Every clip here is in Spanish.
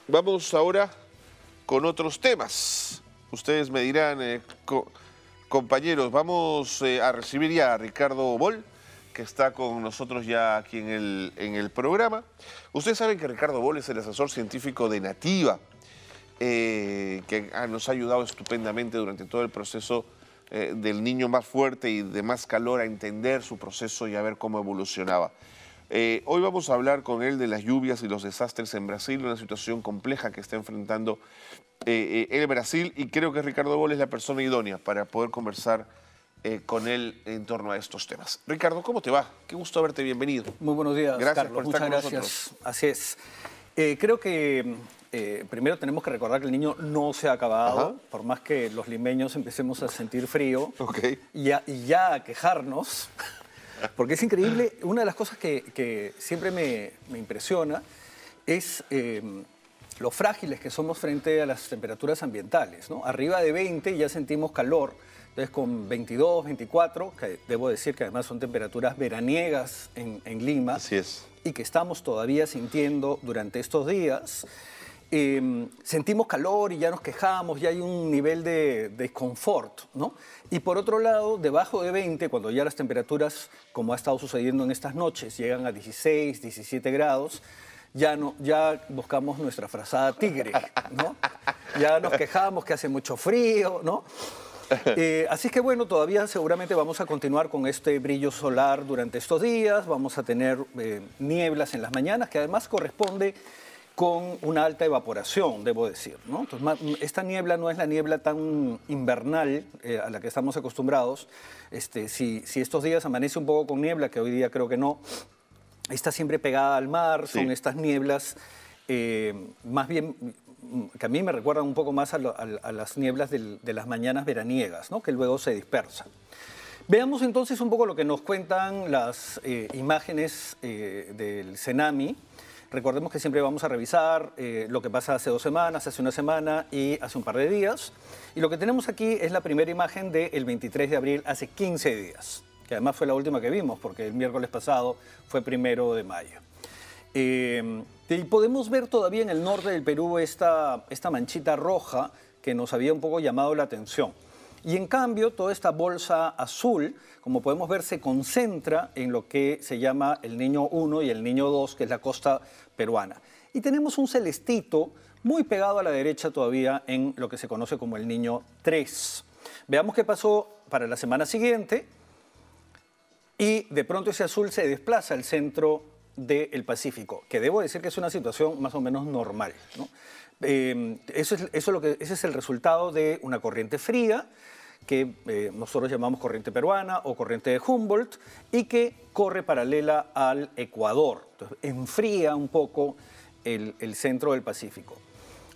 Vamos ahora con otros temas. Ustedes me dirán, compañeros, vamos a recibir ya a Ricardo Boll, que está con nosotros ya aquí en el programa. Ustedes saben que Ricardo Boll es el asesor científico de Nativa, que nos ha ayudado estupendamente durante todo el proceso del niño más fuerte y de más calor a entender su proceso y a ver cómo evolucionaba. Hoy vamos a hablar con él de las lluvias y los desastres en Brasil, una situación compleja que está enfrentando el Brasil, y creo que Ricardo Boll es la persona idónea para poder conversar con él en torno a estos temas. Ricardo, ¿cómo te va? Qué gusto verte, bienvenido. Muy buenos días, gracias Carlos. por estar Muchas con gracias. nosotros. Así es. Creo que primero tenemos que recordar que el niño no se ha acabado, Ajá. por más que los limeños empecemos a sentir frío Okay. y ya a quejarnos, porque es increíble. Una de las cosas que siempre me impresiona es lo frágiles que somos frente a las temperaturas ambientales, ¿no? Arriba de 20 ya sentimos calor, entonces con 22, 24, que debo decir que además son temperaturas veraniegas en Lima. Así es. Y que estamos todavía sintiendo durante estos días, sentimos calor y ya nos quejamos, ya hay un nivel de desconfort, ¿no? Y por otro lado, debajo de 20, cuando ya las temperaturas, como ha estado sucediendo en estas noches, llegan a 16, 17 grados, ya buscamos nuestra frazada tigre, ¿no? Ya nos quejamos que hace mucho frío, ¿no? Así que bueno, todavía seguramente vamos a continuar con este brillo solar durante estos días, vamos a tener nieblas en las mañanas, que además corresponde con una alta evaporación, debo decir, ¿no? Entonces, esta niebla no es la niebla tan invernal a la que estamos acostumbrados. Si estos días amanece un poco con niebla, que hoy día creo que no, está siempre pegada al mar, Sí. son estas nieblas más bien que a mí me recuerdan un poco más a las nieblas de las mañanas veraniegas, ¿no? Que luego se dispersan. Veamos entonces un poco lo que nos cuentan las imágenes del Cenami. Recordemos que siempre vamos a revisar lo que pasa hace 2 semanas, hace una semana y hace un par de días. Y lo que tenemos aquí es la primera imagen del 23 de abril, hace 15 días, que además fue la última que vimos, porque el miércoles pasado fue 1 de mayo. Y podemos ver todavía en el norte del Perú esta manchita roja que nos había un poco llamado la atención. Y en cambio, toda esta bolsa azul, como podemos ver, se concentra en lo que se llama el Niño 1 y el Niño 2, que es la costa peruana. Y tenemos un celestito muy pegado a la derecha todavía en lo que se conoce como el Niño 3. Veamos qué pasó para la semana siguiente. Y de pronto ese azul se desplaza al centro del Pacífico, que debo decir que es una situación más o menos normal, ¿no? Ese es el resultado de una corriente fría que nosotros llamamos corriente peruana o corriente de Humboldt y que corre paralela al Ecuador. Entonces, enfría un poco el centro del Pacífico.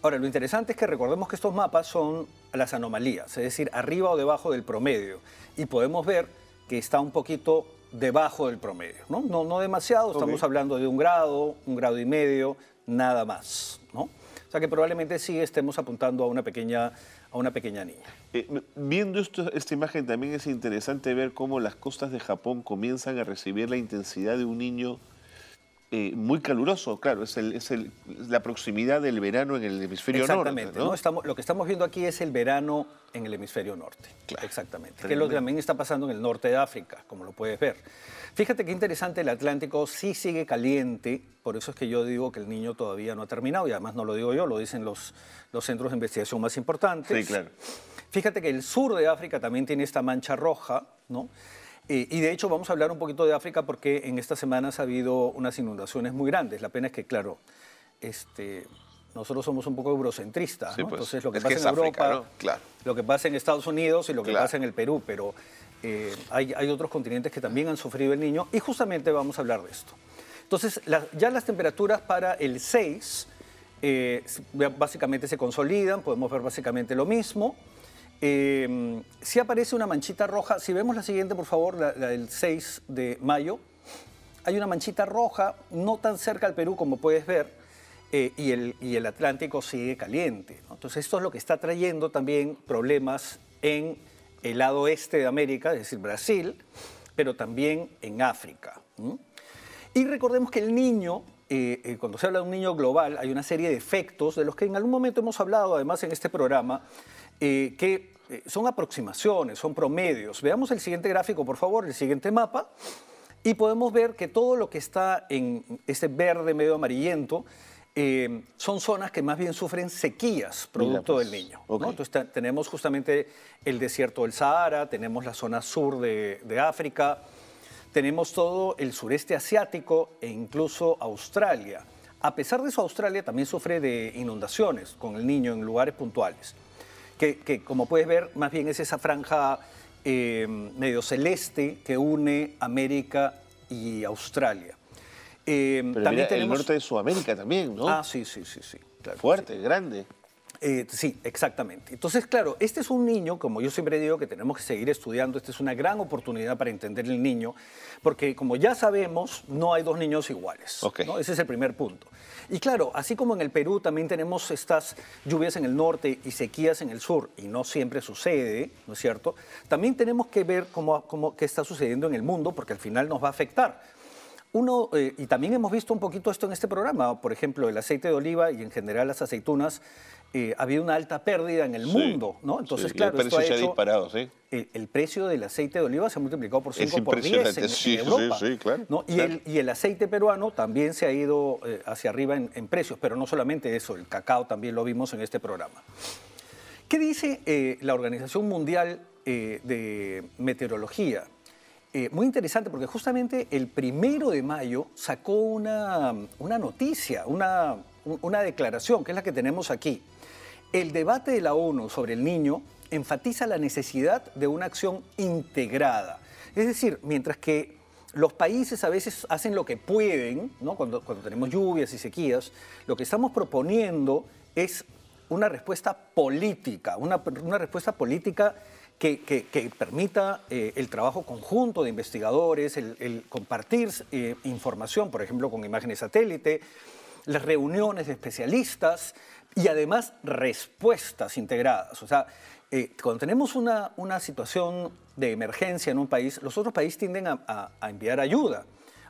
Ahora, lo interesante es que recordemos que estos mapas son las anomalías, es decir, arriba o debajo del promedio, y podemos ver que está un poquito debajo del promedio, ¿no? No demasiado, estamos hablando de 1 grado, 1,5 grados, nada más, ¿no? O sea que probablemente sí estemos apuntando a una pequeña niña. Viendo esta imagen también es interesante ver cómo las costas de Japón comienzan a recibir la intensidad de un niño muy caluroso. Claro, es la proximidad del verano en el hemisferio Exactamente, norte, ¿no? Lo que estamos viendo aquí es el verano en el hemisferio norte. Claro. Exactamente. Que es lo que también está pasando en el norte de África, como lo puedes ver. Fíjate qué interesante, el Atlántico sí sigue caliente, por eso es que yo digo que el niño todavía no ha terminado, y además no lo digo yo, lo dicen los centros de investigación más importantes. Sí, claro. Fíjate que el sur de África también tiene esta mancha roja, ¿no? Y de hecho vamos a hablar un poquito de África porque en estas semanas ha habido unas inundaciones muy grandes. La pena es que, claro, nosotros somos un poco eurocentristas, ¿no? Sí, pues, entonces lo que es pasa que en es África, Europa, ¿no? Claro. lo que pasa en Estados Unidos y lo que Claro. pasa en el Perú, pero hay otros continentes que también han sufrido el Niño y justamente vamos a hablar de esto. Entonces, ya las temperaturas para el 6 básicamente se consolidan, podemos ver básicamente lo mismo. Si aparece una manchita roja, si vemos la siguiente, por favor, la del 6 de mayo, hay una manchita roja, no tan cerca al Perú como puedes ver, y el Atlántico sigue caliente, ¿no? Entonces esto es lo que está trayendo también problemas en el lado este de América, es decir, Brasil, pero también en África. Y recordemos que el Niño cuando se habla de un niño global, hay una serie de efectos de los que en algún momento hemos hablado, además, en este programa, que son aproximaciones, son promedios. Veamos el siguiente gráfico, por favor, el siguiente mapa, y podemos ver que todo lo que está en este verde medio amarillento son zonas que más bien sufren sequías producto del Niño, ¿no? Okay. Entonces tenemos justamente el desierto del Sahara, tenemos la zona sur de África, tenemos todo el sureste asiático e incluso Australia. A pesar de eso, Australia también sufre de inundaciones con el Niño en lugares puntuales, que como puedes ver, más bien es esa franja medio celeste que une América y Australia. Pero también mira, tenemos... el norte de Sudamérica también, ¿no? Ah, sí, claro. Fuerte, grande. Sí, exactamente. Entonces, claro, este es un niño, como yo siempre digo, que tenemos que seguir estudiando. Esta es una gran oportunidad para entender el niño, porque como ya sabemos, no hay dos niños iguales, Okay. ¿no? Ese es el primer punto. Y claro, así como en el Perú también tenemos estas lluvias en el norte y sequías en el sur, y no siempre sucede, ¿no es cierto? También tenemos que ver qué está sucediendo en el mundo, porque al final nos va a afectar. Y también hemos visto un poquito esto en este programa, por ejemplo, el aceite de oliva y en general las aceitunas, ha habido una alta pérdida en el mundo, ¿no? Entonces, sí, claro, el precio esto ha se ha hecho... disparado, sí. El precio del aceite de oliva se ha multiplicado por 5 Es por 10 impresionante, en Europa. sí, claro. ¿no? Claro. Y el aceite peruano también se ha ido hacia arriba en precios, pero no solamente eso, el cacao también lo vimos en este programa. ¿Qué dice la Organización Mundial de Meteorología? Muy interesante porque justamente el 1 de mayo sacó una noticia, una declaración, que es la que tenemos aquí. El debate de la ONU sobre el Niño enfatiza la necesidad de una acción integrada. Es decir, mientras que los países a veces hacen lo que pueden, ¿no? Cuando tenemos lluvias y sequías, lo que estamos proponiendo es una respuesta política, una respuesta política que permita el trabajo conjunto de investigadores, el compartir información, por ejemplo, con imágenes satélite, las reuniones de especialistas y además respuestas integradas. O sea, cuando tenemos una situación de emergencia en un país, los otros países tienden a enviar ayuda.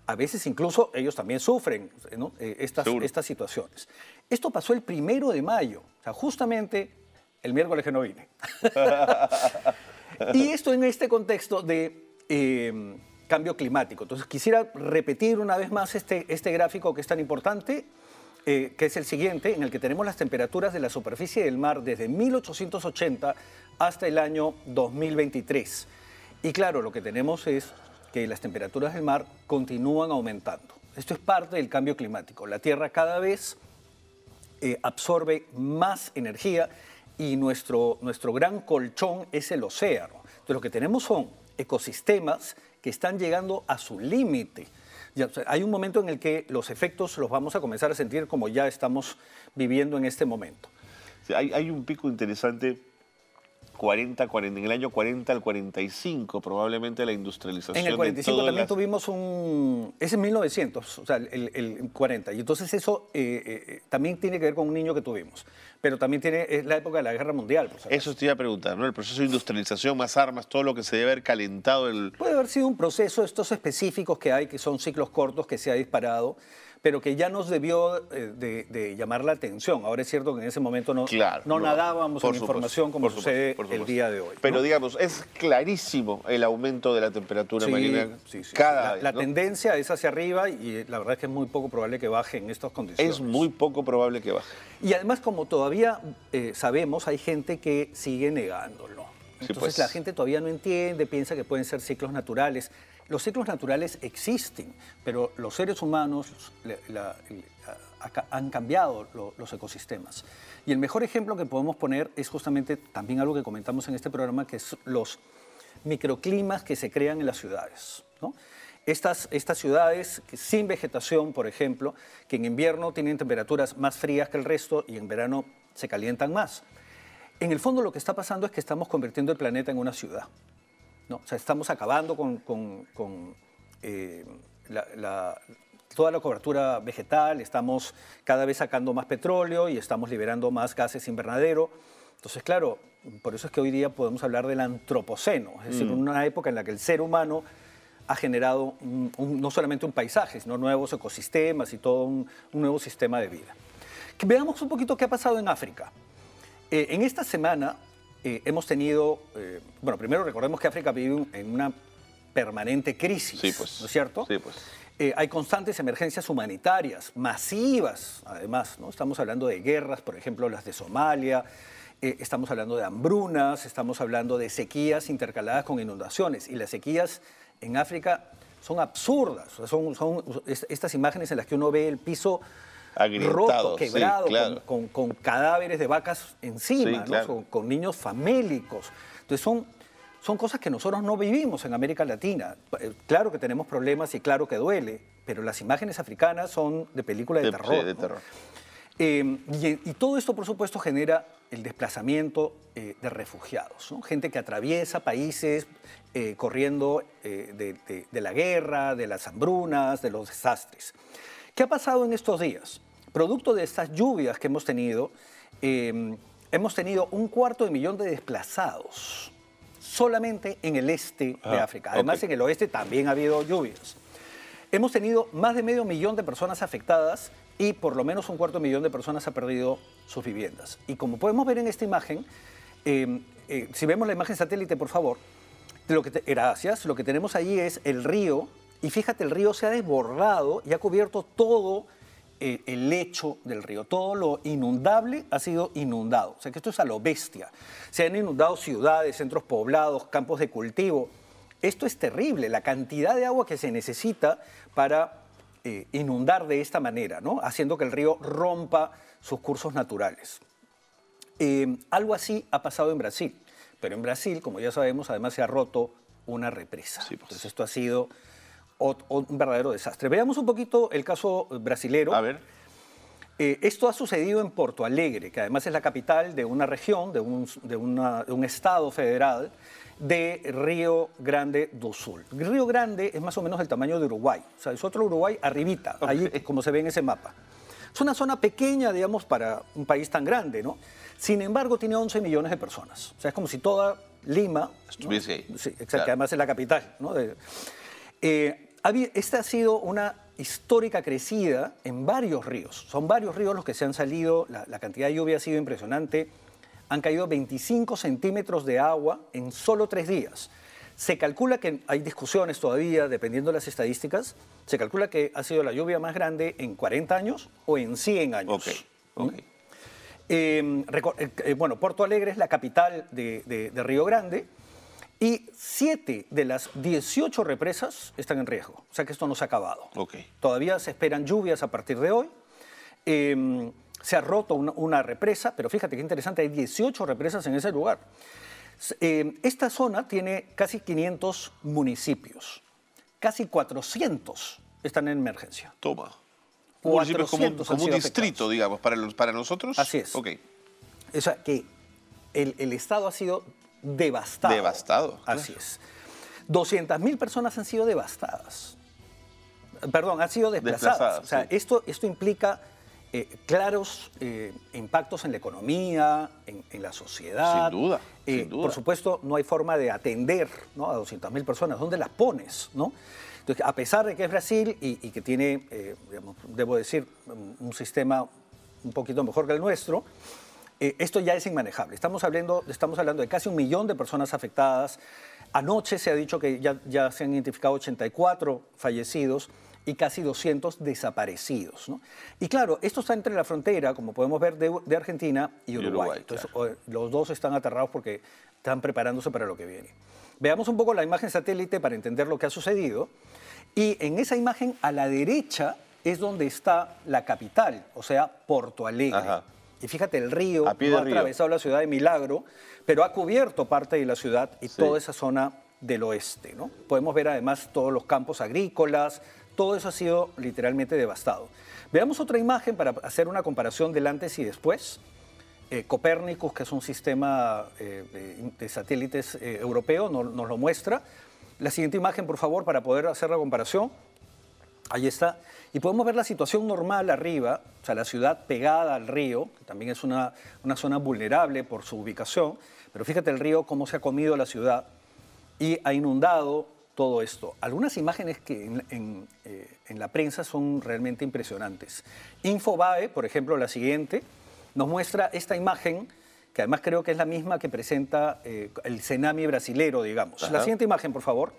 A veces incluso ellos también sufren, ¿no? estas situaciones. Esto pasó el 1 de mayo, o sea, justamente el miércoles que no vine. Y esto en este contexto de cambio climático. Entonces quisiera repetir una vez más este gráfico que es tan importante, que es el siguiente, en el que tenemos las temperaturas de la superficie del mar desde 1880 hasta el año 2023. Y claro, lo que tenemos es que las temperaturas del mar continúan aumentando. Esto es parte del cambio climático. La Tierra cada vez absorbe más energía y nuestro gran colchón es el océano. Entonces lo que tenemos son ecosistemas que están llegando a su límite. Hay un momento en el que los efectos los vamos a comenzar a sentir como ya estamos viviendo en este momento. Sí, hay un pico interesante, 40, en el año 40 al 45, probablemente la industrialización. En el 45 también tuvimos es en 1900, o sea, el 40. Y entonces eso también tiene que ver con un niño que tuvimos. Pero también es la época de la Guerra Mundial. Por eso te iba a preguntar, ¿no? El proceso de industrialización, más armas, todo lo que se debe haber calentado. Puede haber sido un proceso, estos específicos que hay, que son ciclos cortos, que se ha disparado, pero que ya nos debió de llamar la atención. Ahora es cierto que en ese momento no nadábamos en información como sucede el día de hoy, ¿no? Pero digamos, es clarísimo el aumento de la temperatura marina. Sí. Cada vez, la ¿no? tendencia es hacia arriba y la verdad es que es muy poco probable que baje en estas condiciones. Es muy poco probable que baje. Y además, como todavía sabemos, hay gente que sigue negándolo. Entonces pues. La gente todavía no entiende, piensa que pueden ser ciclos naturales. Los ciclos naturales existen, pero los seres humanos han cambiado los ecosistemas. Y el mejor ejemplo que podemos poner es justamente también algo que comentamos en este programa, que es los microclimas que se crean en las ciudades, ¿no? Estas ciudades sin vegetación, por ejemplo, que en invierno tienen temperaturas más frías que el resto y en verano se calientan más. En el fondo lo que está pasando es que estamos convirtiendo el planeta en una ciudad, ¿no? O sea, estamos acabando con toda la cobertura vegetal, estamos cada vez sacando más petróleo y estamos liberando más gases invernadero. Entonces, claro, por eso es que hoy día podemos hablar del antropoceno, es decir, una época en la que el ser humano ha generado no solamente un paisaje, sino nuevos ecosistemas y todo un nuevo sistema de vida. Que veamos un poquito qué ha pasado en África. En esta semana hemos tenido, bueno, primero recordemos que África vive en una permanente crisis, Sí, pues. ¿no es cierto? Sí, pues. Hay constantes emergencias humanitarias, masivas, además, ¿no? Estamos hablando de guerras, por ejemplo, las de Somalia, estamos hablando de hambrunas, estamos hablando de sequías intercaladas con inundaciones. Y las sequías en África son absurdas. Son estas imágenes en las que uno ve el piso roto, quebrado, sí, claro. con cadáveres de vacas encima, Sí, ¿no? claro. Con niños famélicos. Entonces son cosas que nosotros no vivimos en América Latina. Claro que tenemos problemas y claro que duele, pero las imágenes africanas son de película de terror. Sí, de ¿no? terror. Y todo esto, por supuesto, genera el desplazamiento de refugiados, ¿no? Gente que atraviesa países corriendo de la guerra, de las hambrunas, de los desastres. ¿Qué ha pasado en estos días? Producto de estas lluvias que hemos tenido 250.000 de desplazados solamente en el este de África. Además, en el oeste también ha habido lluvias. Hemos tenido más de 500.000 de personas afectadas y por lo menos 250.000 de personas ha perdido sus viviendas. Y como podemos ver en esta imagen, si vemos la imagen satélite, por favor, gracias, lo que tenemos allí es el río, y fíjate, el río se ha desbordado y ha cubierto todo el lecho del río. Todo lo inundable ha sido inundado. O sea que esto es a lo bestia. Se han inundado ciudades, centros poblados, campos de cultivo. Esto es terrible, la cantidad de agua que se necesita para inundar de esta manera, ¿no? Haciendo que el río rompa sus cursos naturales. Algo así ha pasado en Brasil, pero en Brasil, como ya sabemos, además se ha roto una represa. Sí, pues. Entonces esto ha sido un verdadero desastre. Veamos un poquito el caso brasilero. A ver. Esto ha sucedido en Porto Alegre, que además es la capital de una región, de un estado federal de Río Grande do Sul. Río Grande es más o menos del tamaño de Uruguay, o sea, es otro Uruguay arribita, allí como se ve en ese mapa. Es una zona pequeña, digamos, para un país tan grande, ¿no? Sin embargo, tiene 11 millones de personas. O sea, es como si toda Lima estuviese ahí. Sí, exacto, Claro. que además es la capital, ¿no? Esta ha sido una histórica crecida en varios ríos. Son varios ríos los que se han salido, la cantidad de lluvia ha sido impresionante. Han caído 25 centímetros de agua en solo 3 días. Se calcula que hay discusiones todavía, dependiendo de las estadísticas, se calcula que ha sido la lluvia más grande en 40 años o en 100 años. Ok. Bueno, Porto Alegre es la capital de Río Grande y 7 de las 18 represas están en riesgo. O sea que esto no se ha acabado. Ok. Todavía se esperan lluvias a partir de hoy. Se ha roto una represa, pero fíjate qué interesante, hay 18 represas en ese lugar. Esta zona tiene casi 500 municipios. Casi 400 están en emergencia. Toma. Un municipio como 400 han un sido distrito, digamos, para nosotros. Así es. Ok. O sea que el estado ha sido devastado. Devastado. Así es. 200.000 personas han sido devastadas. Perdón, han sido desplazadas. O sea, sí. esto implica claros impactos en la economía, en la sociedad. Sin duda, sin duda. Por supuesto, no hay forma de atender, ¿no? A 200.000 personas. ¿Dónde las pones, no? Entonces, a pesar de que es Brasil y que tiene, digamos, debo decir, un sistema un poquito mejor que el nuestro, esto ya es inmanejable. Estamos hablando de casi 1 millón de personas afectadas. Anoche se ha dicho que ya se han identificado 84 fallecidos y casi 200 desaparecidos, ¿no? Y claro, esto está entre la frontera, como podemos ver, de Argentina y Uruguay. Entonces, claro. los dos están aterrados porque están preparándose para lo que viene. Veamos un poco la imagen satélite para entender lo que ha sucedido. Y en esa imagen, a la derecha, es donde está la capital, o sea, Porto Alegre. Ajá. Y fíjate, el río A pie no de ha río. atravesado la ciudad de Milagro, pero ha cubierto parte de la ciudad y Sí. toda esa zona del oeste, ¿no? Podemos ver además todos los campos agrícolas, todo eso ha sido literalmente devastado. Veamos otra imagen para hacer una comparación del antes y después. Copérnicus, que es un sistema de satélites europeo, nos lo muestra. La siguiente imagen, por favor, para poder hacer la comparación. Ahí está. Y podemos ver la situación normal arriba, o sea, la ciudad pegada al río, que también es una zona vulnerable por su ubicación, pero fíjate el río cómo se ha comido la ciudad y ha inundado todo esto. Algunas imágenes que en la prensa son realmente impresionantes. Infobae, por ejemplo, la siguiente, nos muestra esta imagen, que además creo que es la misma que presenta el Senami brasilero, digamos. Ajá. La siguiente imagen, por favor.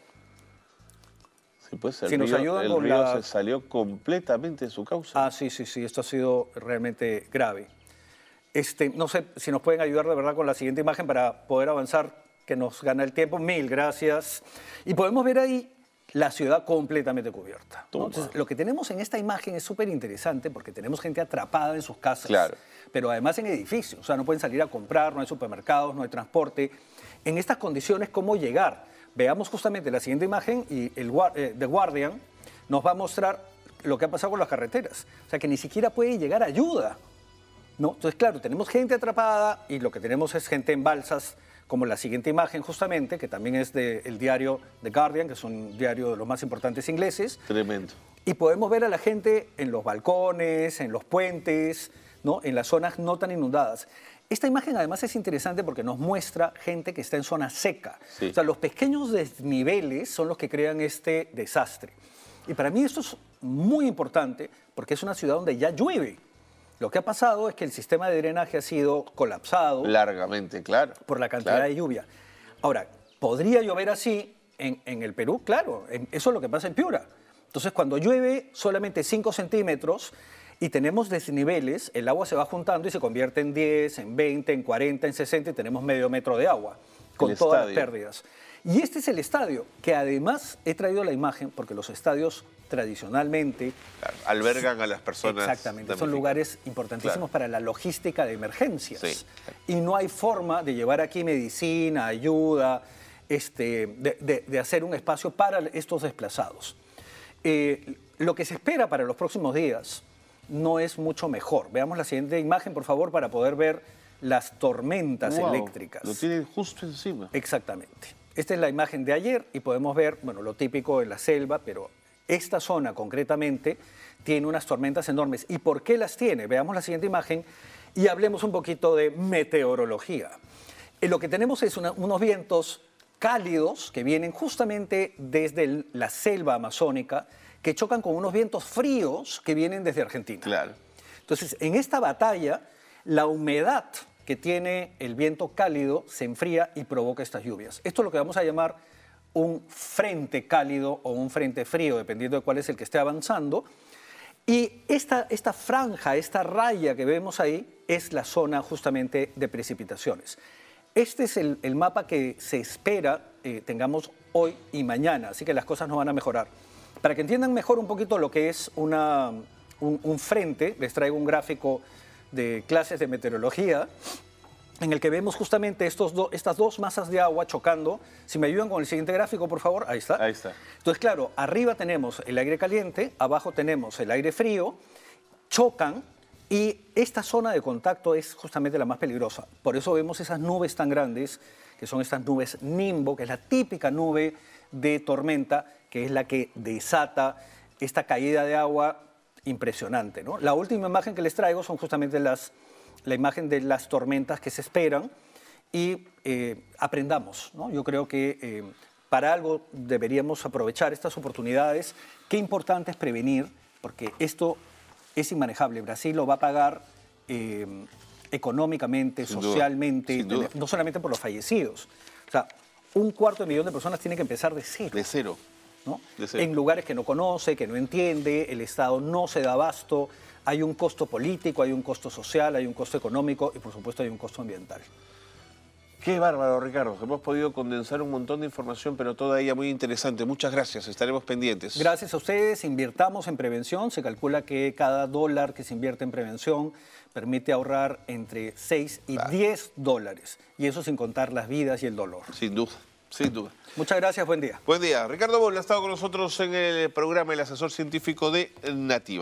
Sí, pues el Si nos ayudan con río la... se salió completamente de su causa. Ah, sí, esto ha sido realmente grave. No sé si nos pueden ayudar de verdad con la siguiente imagen para poder avanzar, que nos gana el tiempo. Mil gracias. Y podemos ver ahí la ciudad completamente cubierta, ¿no? Entonces, lo que tenemos en esta imagen es súper interesante porque tenemos gente atrapada en sus casas, Claro. pero además en edificios. O sea, no pueden salir a comprar, no hay supermercados, no hay transporte. En estas condiciones, ¿cómo llegar? Veamos justamente la siguiente imagen y The Guardian nos va a mostrar lo que ha pasado con las carreteras. O sea, que ni siquiera puede llegar ayuda, ¿no? Entonces, claro, tenemos gente atrapada y lo que tenemos es gente en balsas, como la siguiente imagen justamente, que también es del diario The Guardian, que es un diario de los más importantes ingleses. Tremendo. Y podemos ver a la gente en los balcones, en los puentes, ¿no? En las zonas no tan inundadas. Esta imagen además es interesante porque nos muestra gente que está en zona seca. Sí. O sea, los pequeños desniveles son los que crean este desastre. Y para mí esto es muy importante porque es una ciudad donde ya llueve. Lo que ha pasado es que el sistema de drenaje ha sido colapsado Largamente, claro. por la cantidad de lluvia. Ahora, ¿podría llover así en el Perú? Claro, eso es lo que pasa en Piura. Entonces, cuando llueve solamente 5 centímetros y tenemos desniveles, el agua se va juntando y se convierte en 10, en 20, en 40, en 60 y tenemos medio metro de agua con todas las pérdidas. Y este es el estadio, que además he traído la imagen porque los estadios tradicionalmente... Claro, albergan a las personas. Exactamente, son lugares importantísimos para la logística de emergencias. Sí. Y no hay forma de llevar aquí medicina, ayuda, de hacer un espacio para estos desplazados. Lo que se espera para los próximos días no es mucho mejor. Veamos la siguiente imagen, por favor, para poder ver las tormentas eléctricas. Lo tienen justo encima. Exactamente. Esta es la imagen de ayer y podemos ver, bueno, lo típico en la selva, pero esta zona concretamente tiene unas tormentas enormes. ¿Y por qué las tiene? Veamos la siguiente imagen y hablemos un poquito de meteorología. Lo que tenemos es unos vientos cálidos que vienen justamente desde la selva amazónica, que chocan con unos vientos fríos que vienen desde Argentina. Claro. Entonces, en esta batalla, la humedad que tiene el viento cálido se enfría y provoca estas lluvias. Esto es lo que vamos a llamar un frente cálido o un frente frío, dependiendo de cuál es el que esté avanzando. Y esta franja, esta raya que vemos ahí, es la zona justamente de precipitaciones. Este es el mapa que se espera tengamos hoy y mañana, así que las cosas no van a mejorar. Para que entiendan mejor un poquito lo que es un frente, les traigo un gráfico de clases de meteorología, en el que vemos justamente estas dos masas de agua chocando. Si me ayudan con el siguiente gráfico, por favor. Ahí está. Ahí está. Entonces, claro, arriba tenemos el aire caliente, abajo tenemos el aire frío, chocan y esta zona de contacto es justamente la más peligrosa. Por eso vemos esas nubes tan grandes, que son estas nubes nimbo, que es la típica nube de tormenta, que es la que desata esta caída de agua impresionante, ¿no? La última imagen que les traigo son justamente la imagen de las tormentas que se esperan y aprendamos, ¿no? Yo creo que para algo deberíamos aprovechar estas oportunidades. Qué importante es prevenir, porque esto es inmanejable. Brasil lo va a pagar económicamente, socialmente, no solamente por los fallecidos. O sea, 1/4 millón de personas tienen que empezar de cero. De cero. ¿No? De cero. En lugares que no conoce, que no entiende, el Estado no se da abasto, hay un costo político, hay un costo social, hay un costo económico y por supuesto hay un costo ambiental. Qué bárbaro, Ricardo. Hemos podido condensar un montón de información, pero toda ella muy interesante. Muchas gracias, estaremos pendientes. Gracias a ustedes, invirtamos en prevención. Se calcula que cada dólar que se invierte en prevención permite ahorrar entre 6 y 10 dólares. Y eso sin contar las vidas y el dolor. Sin duda, sin duda. Muchas gracias, buen día. Buen día. Ricardo Boll ha estado con nosotros en el programa El Asesor Científico de Nativa.